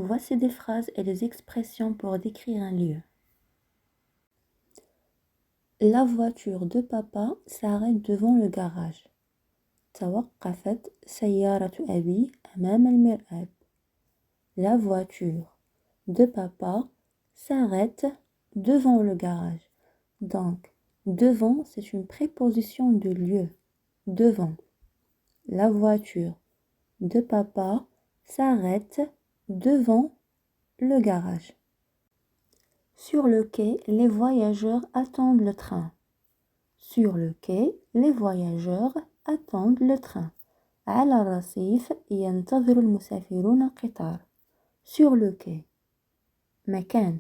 Voici des phrases et des expressions pour décrire un lieu. La voiture de papa s'arrête devant le garage. توقفت سيارة أبي أمام المرآب. La voiture de papa s'arrête devant le garage. Donc, devant, c'est une préposition de lieu. Devant. La voiture de papa s'arrête devant le garage. Sur le quai, les voyageurs attendent le train. Sur le quai, les voyageurs attendent le train. على الرصيف ينتظر المسافرون القطار. Sur le quai. مكان.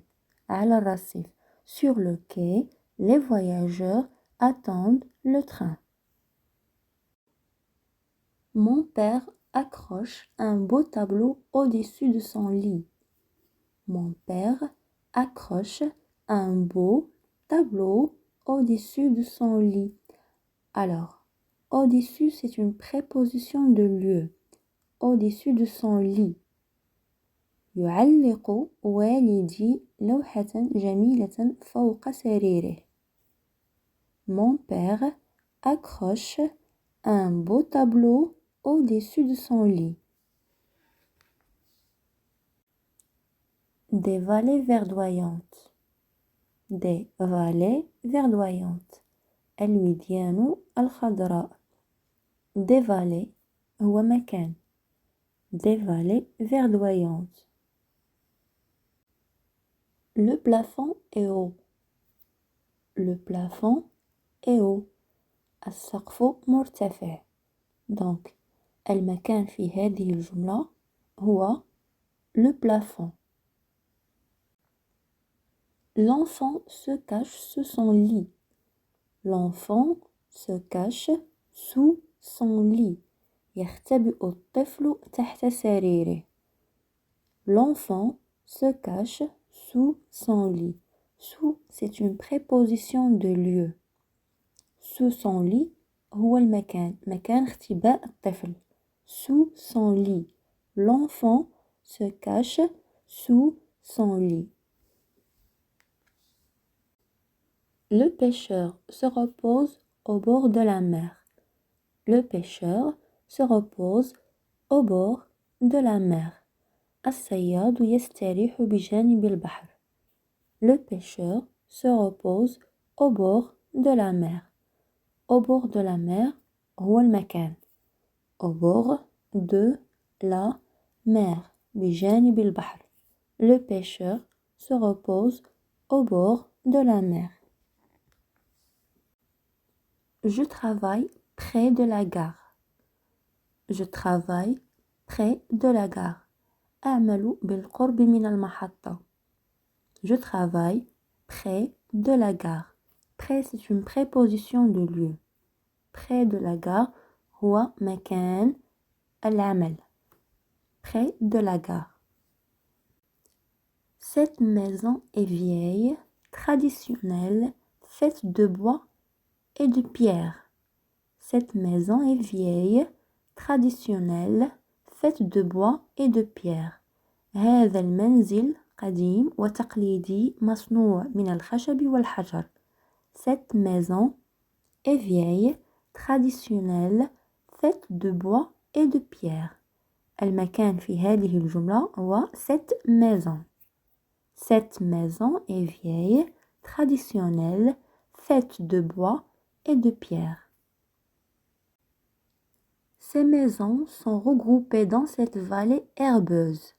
على الرصيف. Sur le quai, les voyageurs attendent le train. Mon père accroche un beau tableau au-dessus de son lit. Mon père accroche un beau tableau au-dessus de son lit. Alors, au-dessus, c'est une préposition de lieu. Au-dessus de son lit. يعلق والدي لوحة جميلة فوق سريره. Mon père accroche un beau tableau au-dessus de son lit. Des vallées verdoyantes. Des vallées verdoyantes. الوديان الخضراء. Des vallées هو مكان. Des vallées verdoyantes. Le plafond est haut. Le plafond est haut. السقف مرتفع. Donc, المكان في هذه الجملة هو le plafond. L'enfant se cache sous son lit. L'enfant se cache sous son lit. يختبئ الطفل تحت سريره. L'enfant se cache sous son lit. Sous, c'est une préposition de lieu. Sous son lit هو المكان. مكان اختباء الطفل. Sous son lit. L'enfant se cache sous son lit. Le pêcheur se repose au bord de la mer. Le pêcheur se repose au bord de la mer. الصياد يستريح بجانب البحر. Le pêcheur se repose au bord de la mer. Au bord de la mer هو المكان. Au bord de la mer. بجانب البحر. Le pêcheur se repose au bord de la mer. Je travaille près de la gare. Je travaille près de la gare. أعمل بالقرب من المحطة. Je travaille près de la gare. Près, c'est une préposition de lieu. Près de la gare هو مكان العمل. Près de la gare. Cette maison est vieille, traditionnelle, faite de bois et de pierre. Cette maison est vieille, traditionnelle, faite de bois et de pierre. هذا المنزل قديم وتقليدي مصنوع من الخشب والحجر. Cette maison est vieille, traditionnelle, faite de bois et de pierre. المكان في هذه الجملة هو cette maison. Cette maison est vieille, traditionnelle, faite de bois et de pierre. Ces maisons sont regroupées dans cette vallée herbeuse.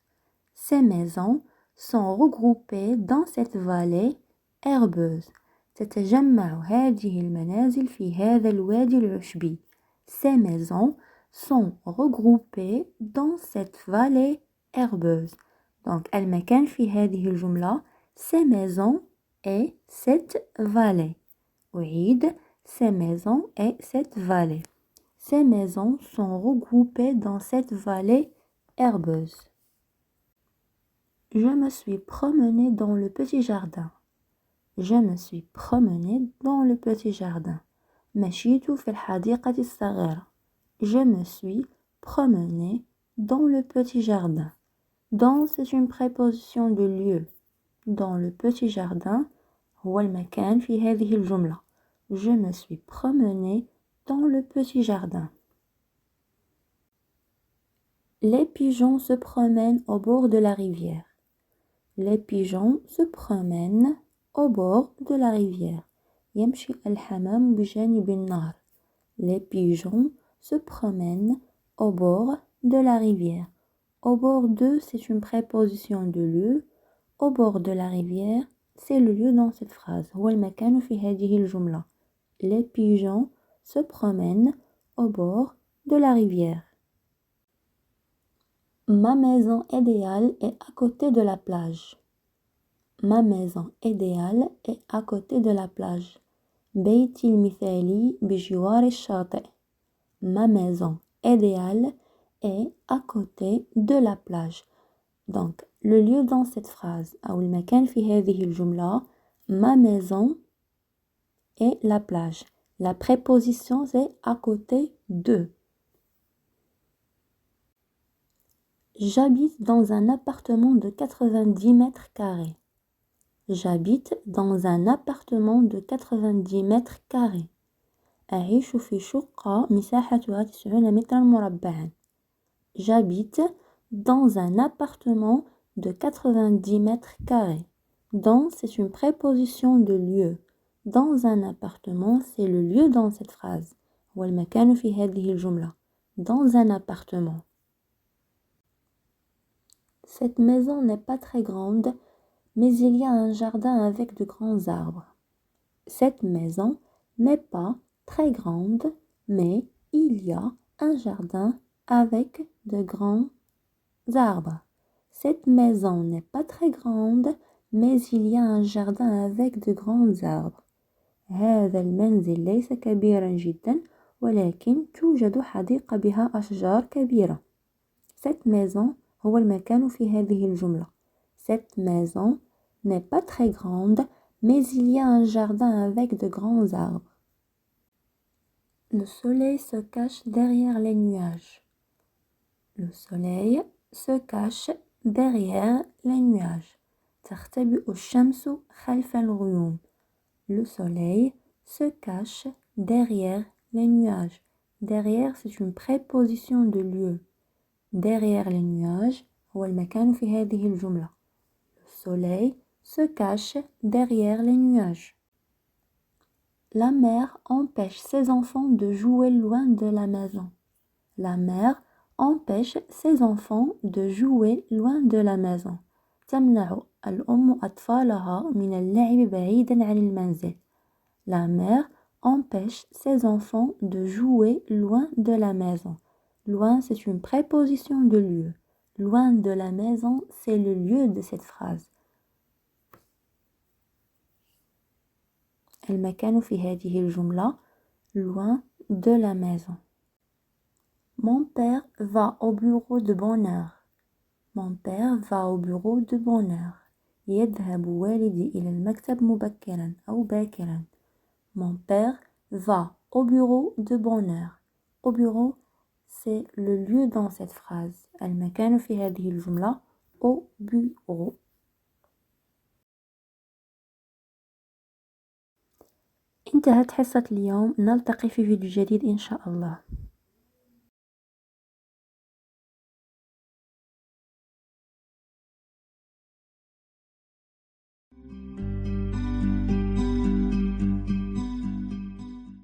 Ces maisons sont regroupées dans cette vallée herbeuse. تتجمع هذه المنازل في هذا الوادي العشبي. Ces maisons sont regroupées dans cette vallée herbeuse. Donc, المكان في هذه الجملة ces maisons et cette vallée. أعيد ces maisons et cette vallée. Ces maisons sont regroupées dans cette vallée herbeuse. Je me suis promenée dans le petit jardin. Je me suis promenée dans le petit jardin. مشيت في الحديقة الصغيرة. Je me suis promenée dans le petit jardin. Dans, c'est une préposition de lieu. Dans le petit jardin, هو المكان في هذه الجملة. Je me suis promené dans le petit jardin. Les pigeons se promènent au bord de la rivière. Les pigeons se promènent au bord de la rivière. يمشي الحمام بجانب النهر. Les pigeons se promènent au bord de la rivière. Au bord de, c'est une préposition de lieu. Au bord de la rivière, c'est le lieu dans cette phrase. هو المكان في هذه الجملة. Les pigeons se promènent au bord de la rivière. Ma maison idéale est à côté de la plage. Ma maison idéale est à côté de la plage. بيتي المثالي بجوار الشاطئ. Ma maison idéale est à côté de la plage. Donc, le lieu dans cette phrase, أو المكان في هذه الجملة, ma maison et la plage. La préposition, c'est à côté de. J'habite dans un appartement de 90 mètres carrés. J'habite dans un appartement de 90 mètres carrés. أعيش في شقة مساحتها 90 مترا مربعا. J'habite dans un appartement de 90 mètres carrés. Dans, c'est une préposition de lieu. Dans un appartement, c'est le lieu dans cette phrase. هو المكان في هذه الجملة. Dans un appartement. Cette maison n'est pas très grande, mais il y a un jardin avec de grands arbres. Cette maison n'est pas très grande, mais il y a un jardin avec de grands arbres. Cette maison n'est pas très grande, mais il y a un jardin avec de grands arbres. هذا المنزل ليس كبيرا جدا، ولكن توجد حديقة بها أشجار كبيرة. Cette maison هو المكان في هذه الجملة. Cette maison n'est pas très grande, mais il y a un jardin avec de grands arbres. Le soleil se cache derrière les nuages. Le soleil se cache derrière les nuages. تختبئ الشمس خلف الغيوم. Le soleil se cache derrière les nuages. Derrière, c'est une préposition de lieu. Derrière les nuages, هو المكان في هذه الجملة. Le soleil se cache derrière les nuages. La mère empêche ses enfants de jouer loin de la maison. La mère empêche ses enfants de jouer loin de la maison. تمنع الأم أطفالها من اللعب بعيدا عن المنزل. La mère empêche ses enfants de jouer loin de la maison. Loin, c'est une préposition de lieu. Loin de la maison, c'est le lieu de cette phrase. المكان في هذه الجملة loin de la maison. Mon père va au bureau de bonne heure. Mon père va au bureau de bonne heure. يذهب والدي إلى المكتب مبكرا أو باكرا. Mon père va au bureau de bonne heure. Au bureau, c'est le lieu dans cette phrase. المكان في هذه الجملة au bureau. انتهت حصة اليوم. نلتقي في فيديو جديد إن شاء الله.